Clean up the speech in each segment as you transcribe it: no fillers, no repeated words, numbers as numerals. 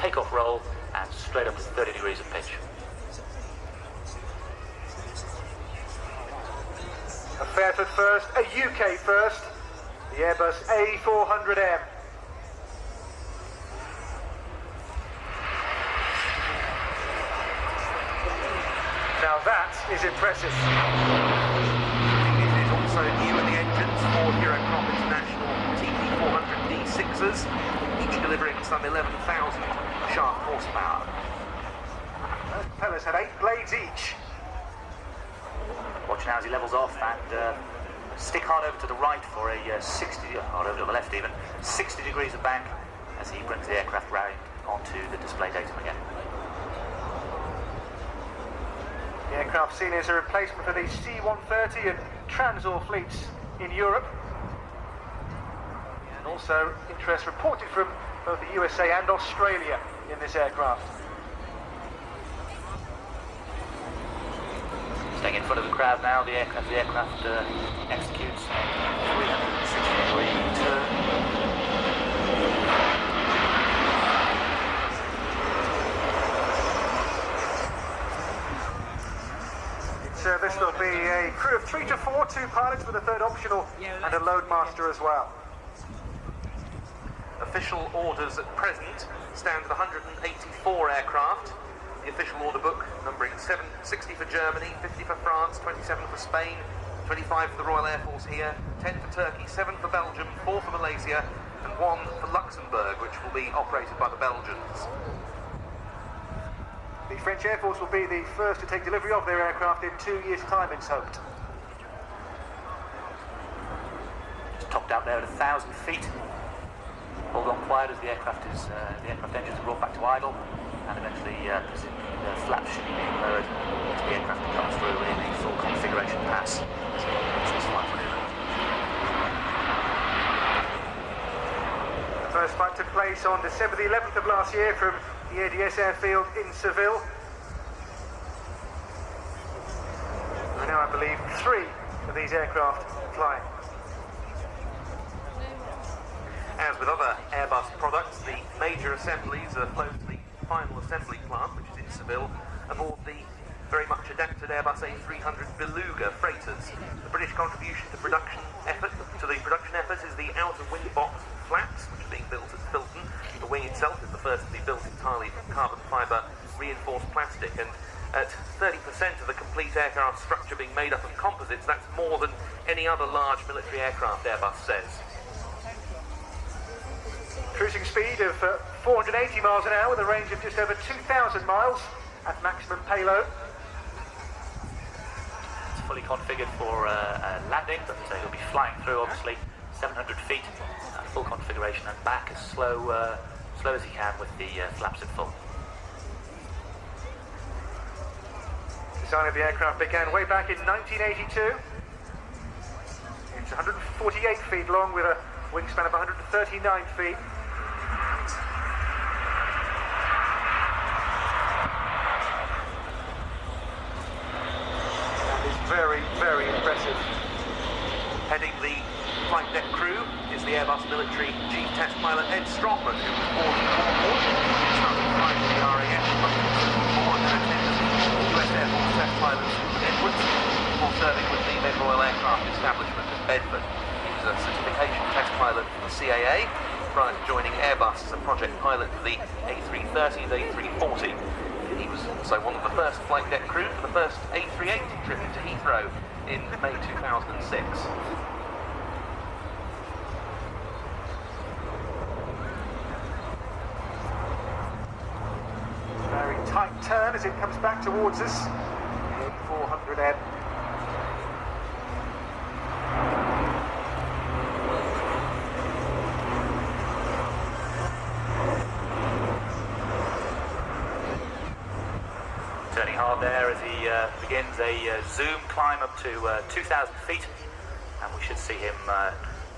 takeoff roll and straight up to 30 degrees of pitch. A Fairford first, a UK first, the Airbus A400M. Now that is impressive. It is also new in the engines for Eurocrop International TP400D6s, each delivering some 11,000 shaft horsepower. Those propellers had 8 blades each. Watch now as he levels off and stick hard over to the right for a 60, or over to the left even, 60 degrees of bank as he brings the aircraft round onto the display datum again. The aircraft seen as a replacement for the C-130 and Transall fleets in Europe. And also interest reported from both the USA and Australia in this aircraft. Staying in front of the crowd now, the aircraft executes a 360-degree turn. This will be a crew of 3 to 4, 2 pilots with a third optional and a load master as well. Official orders at present stand at 184 aircraft. The official order book numbering 60 for Germany, 50 for France, 27 for Spain, 25 for the Royal Air Force here, 10 for Turkey, 7 for Belgium, 4 for Malaysia, and 1 for Luxembourg, which will be operated by the Belgians. The French Air Force will be the first to take delivery of their aircraft in 2 years' time, it's hoped. It's topped out there at 1,000 feet. Hold on quiet as the aircraft engines are brought back to idle, and eventually the flaps should be being lowered as the aircraft comes through in the full configuration pass. The first flight took place on December the 11th of last year from the ADS airfield in Seville. I now, I believe, 3 of these aircraft flying. As with other Airbus products, the major assemblies are flown to the final assembly plant, which is in Seville, aboard the very much adapted Airbus A300 Beluga freighters. The British contribution to the production effort is the outer wing box flaps, which are being built at Filton. The wing itself is the first to be built entirely from carbon fibre reinforced plastic, and at 30% of the complete aircraft structure being made up of composites, that's more than any other large military aircraft, Airbus says. Cruising speed of 480 miles an hour with a range of just over 2,000 miles at maximum payload. It's fully configured for landing, but he'll be flying through, obviously, 700 feet, full configuration, and back as slow as he can with the flaps in full. Design of the aircraft began way back in 1982. It's 148 feet long with a wingspan of 139 feet. That is very, very impressive. Heading the flight deck crew is the Airbus Military Chief Test Pilot Ed Strongman, who was born in Cornwall, started flying the RIAT and UK US Air Force Test Pilot Edwards, before serving with the Med Royal Aircraft Establishment at Bedford. He was a certification test pilot for the CAA, prior to joining Airbus as a project pilot for the A330 and A340. He was also one of the first flight deck crew for the first A380 trip to Heathrow in May 2006. Very tight turn as it comes back towards us. The A400M. Turning hard there as he begins a zoom climb up to 2,000 feet, and we should see him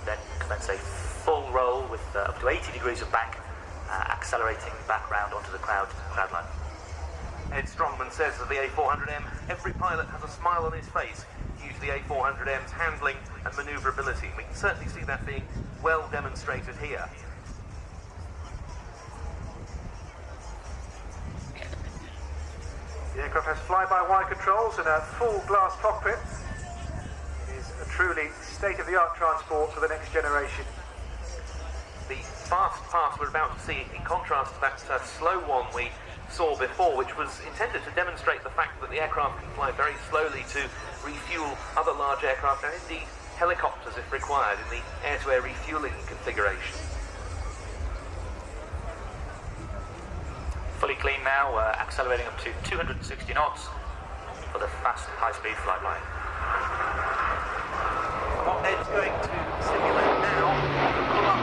then commence a full roll with up to 80 degrees of bank, accelerating back round onto the crowd line. Ed Strongman says of the A400M, every pilot has a smile on his face due to the A400M's handling and manoeuvrability. We can certainly see that being well demonstrated here. aircraft has fly-by-wire controls and a full glass cockpit. It is a truly state-of-the-art transport for the next generation. The fast pass we're about to see, in contrast to that slow one we saw before, which was intended to demonstrate the fact that the aircraft can fly very slowly to refuel other large aircraft and indeed helicopters if required in the air-to-air refueling configuration. Fully clean now, accelerating up to 260 knots for the fast high-speed flyby. Hot Ed's going to simulate now to pull up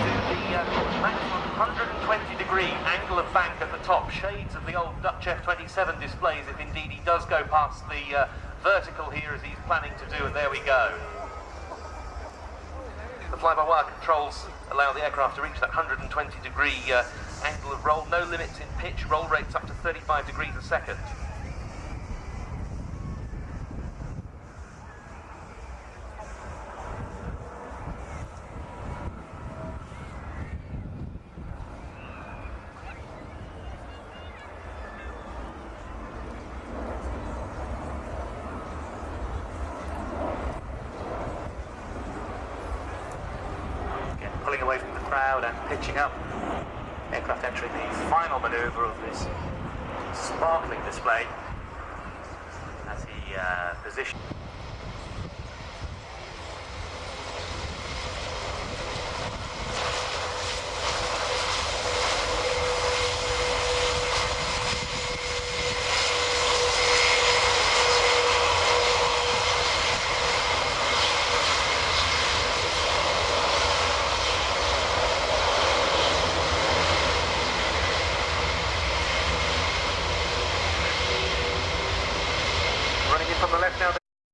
to the maximum 120-degree angle of bank at the top, shades of the old Dutch F-27 displays if indeed he does go past the vertical here as he's planning to do, and there we go. The fly-by-wire controls allow the aircraft to reach that 120-degree angle of roll, no limits in pitch, roll rates up to 35 degrees a second. Pulling away from the crowd and pitching up. Aircraft entering the final manoeuvre of this sparkling display as he positions. From the left now,